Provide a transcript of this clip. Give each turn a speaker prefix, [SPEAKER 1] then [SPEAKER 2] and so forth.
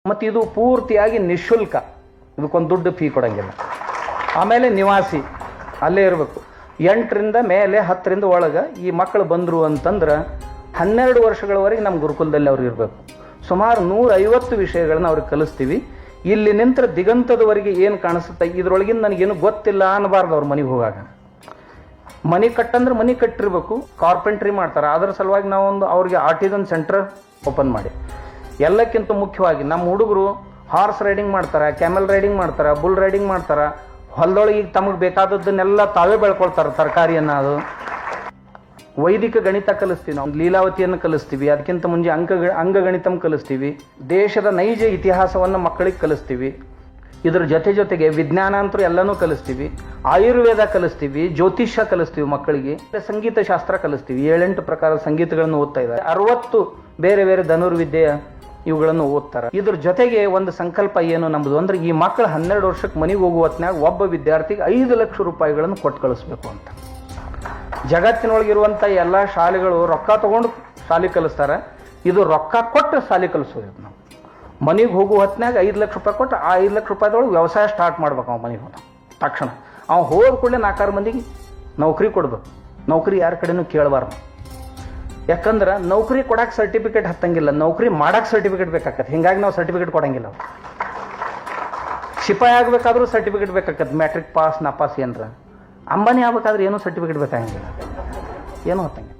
[SPEAKER 1] ಮತ್ತು ಇದು ಪೂರ್ತಿಯಾಗಿ ನಿಶುಲ್ಕ, ಇದಕ್ಕೊಂದು ದುಡ್ಡು ಫೀ ಕೊಡೋಂಗಿಲ್ಲ. ಆಮೇಲೆ ನಿವಾಸಿ ಅಲ್ಲೇ ಇರಬೇಕು. 8ರಿಂದ ಮೇಲೆ 10ರಿಂದ ಒಳಗೆ ಈ ಮಕ್ಕಳು ಬಂದರು ಅಂತಂದ್ರೆ 12 ವರ್ಷಗಳವರೆಗೆ ನಮ್ಮ ಗುರುಕುಲದಲ್ಲಿ ಅವ್ರು ಇರಬೇಕು. ಸುಮಾರು 150 ವಿಷಯಗಳನ್ನ ಅವ್ರಿಗೆ ಕಲಿಸ್ತೀವಿ. ಇಲ್ಲಿ ನಿಂತರ ದಿಗಂತದವರೆಗೆ ಏನು ಕಾಣಿಸುತ್ತೆ ಇದರೊಳಗಿಂದ ನನಗೇನು ಗೊತ್ತಿಲ್ಲ ಅನ್ನಬಾರ್ದು. ಅವ್ರ ಮನೆಗೆ ಹೋಗಾಗ ಮನೆ ಕಟ್ಟಂದ್ರೆ ಮನೆ ಕಟ್ಟಿರ್ಬೇಕು. ಕಾರ್ಪೆಂಟ್ರಿ ಮಾಡ್ತಾರೆ, ಅದರ ಸಲುವಾಗಿ ನಾವೊಂದು ಅವ್ರಿಗೆ ಆರ್ಟಿಸನ್ ಸೆಂಟರ್ ಓಪನ್ ಮಾಡಿ. ಎಲ್ಲಕ್ಕಿಂತ ಮುಖ್ಯವಾಗಿ ನಮ್ಮ ಹುಡುಗರು ಹಾರ್ಸ್ ರೈಡಿಂಗ್ ಮಾಡ್ತಾರೆ, ಕ್ಯಾಮೆಲ್ ರೈಡಿಂಗ್ ಮಾಡ್ತಾರೆ, ಬುಲ್ ರೈಡಿಂಗ್ ಮಾಡ್ತಾರೆ. ಹೊಲದೊಳಗೆ ಈಗ ತಮಗೆ ಬೇಕಾದದ್ದನ್ನೆಲ್ಲ ತಾವೇ ಬೆಳ್ಕೊಳ್ತಾರೆ. ತರಕಾರಿಯನ್ನು, ಅದು ವೈದಿಕ ಗಣಿತ ಕಲಿಸ್ತೀವಿ ನಾವು, ಲೀಲಾವತಿಯನ್ನು ಕಲಿಸ್ತೀವಿ. ಅದಕ್ಕಿಂತ ಮುಂಚೆ ಅಂಗಗಣಿತಂ ಕಲಿಸ್ತೀವಿ. ದೇಶದ ನೈಜ ಇತಿಹಾಸವನ್ನು ಮಕ್ಕಳಿಗೆ ಕಲಿಸ್ತೀವಿ. ಇದ್ರ ಜೊತೆಗೆ ವಿಜ್ಞಾನ ಅಂತೂ ಎಲ್ಲನೂ ಕಲಿಸ್ತೀವಿ. ಆಯುರ್ವೇದ ಕಲಿಸ್ತೀವಿ, ಜ್ಯೋತಿಷ್ಯ ಕಲಿಸ್ತೀವಿ ಮಕ್ಕಳಿಗೆ. ಸಂಗೀತ ಶಾಸ್ತ್ರ ಕಲಿಸ್ತೀವಿ. 7-8 ಪ್ರಕಾರದ ಸಂಗೀತಗಳನ್ನು ಓದ್ತಾ ಇದ್ದಾರೆ. 60 ಬೇರೆ ಬೇರೆ ಧನುರ್ವಿದ್ಯೆ ಇವುಗಳನ್ನು ಓದ್ತಾರೆ. ಇದ್ರ ಜೊತೆಗೆ ಒಂದು ಸಂಕಲ್ಪ ಏನು ನಮ್ಮದು ಅಂದ್ರೆ, ಈ ಮಕ್ಕಳು 12 ವರ್ಷಕ್ಕೆ ಮನೆಗೆ ಹೋಗುವ ಹೊತ್ನಾಗ ಒಬ್ಬ ವಿದ್ಯಾರ್ಥಿಗೆ 5 ಲಕ್ಷ ರೂಪಾಯಿಗಳನ್ನು ಕೊಟ್ಟು ಕಳಿಸ್ಬೇಕು ಅಂತ. ಜಗತ್ತಿನೊಳಗಿರುವಂಥ ಎಲ್ಲ ಶಾಲೆಗಳು ರೊಕ್ಕ ತಗೊಂಡು ಶಾಲೆ ಕಲಿಸ್ತಾರೆ. ಇದು ರೊಕ್ಕ ಕೊಟ್ಟು ಶಾಲೆ ಕಲಿಸೋದು. ನಾವು ಮನೆಗೆ ಹೋಗುವ ಹೊತ್ನಾಗ 5 ಲಕ್ಷ ರೂಪಾಯಿ ಕೊಟ್ಟು ಆ 5 ಲಕ್ಷ ರೂಪಾಯಿದೊಳಗೆ ವ್ಯವಸಾಯ ಸ್ಟಾರ್ಟ್ ಮಾಡ್ಬೇಕು. ಅವ್ನು ಮನೆಗೆ ಹೋದ ತಕ್ಷಣ ಅವ್ನು ಹೋದ ಕೂಡಲೇ 4-6 ಮಂದಿಗೆ ನೌಕರಿ ಕೊಡ್ಬೇಕು. ನೌಕರಿ ಯಾರ ಕಡೆನೂ ಕೇಳಬಾರ್ದು. ಯಾಕಂದ್ರೆ ನೌಕರಿ ಕೊಡಕ್ಕೆ ಸರ್ಟಿಫಿಕೇಟ್ ಹತ್ತಂಗಿಲ್ಲ, ನೌಕರಿ ಮಾಡಕ್ಕೆ ಸರ್ಟಿಫಿಕೇಟ್ ಬೇಕಾಗತ್ತೆ. ಹಿಂಗಾಗಿ ನಾವು ಸರ್ಟಿಫಿಕೇಟ್ ಕೊಡಂಗಿಲ್ಲ. ಶಿಪಾಯಿ ಆಗಬೇಕಾದ್ರೂ ಸರ್ಟಿಫಿಕೇಟ್ ಬೇಕಾಗತ್ತೆ, ಮ್ಯಾಟ್ರಿಕ್ ಪಾಸ್ ನಾಪಾಸ್ ಏನರ. ಅಂಬಾನಿ ಆಗ್ಬೇಕಾದ್ರೆ ಏನೂ ಸರ್ಟಿಫಿಕೇಟ್ ಬೇಕಾಗಿಲ್ಲ, ಏನೂ ಹತ್ತಂಗಿಲ್ಲ.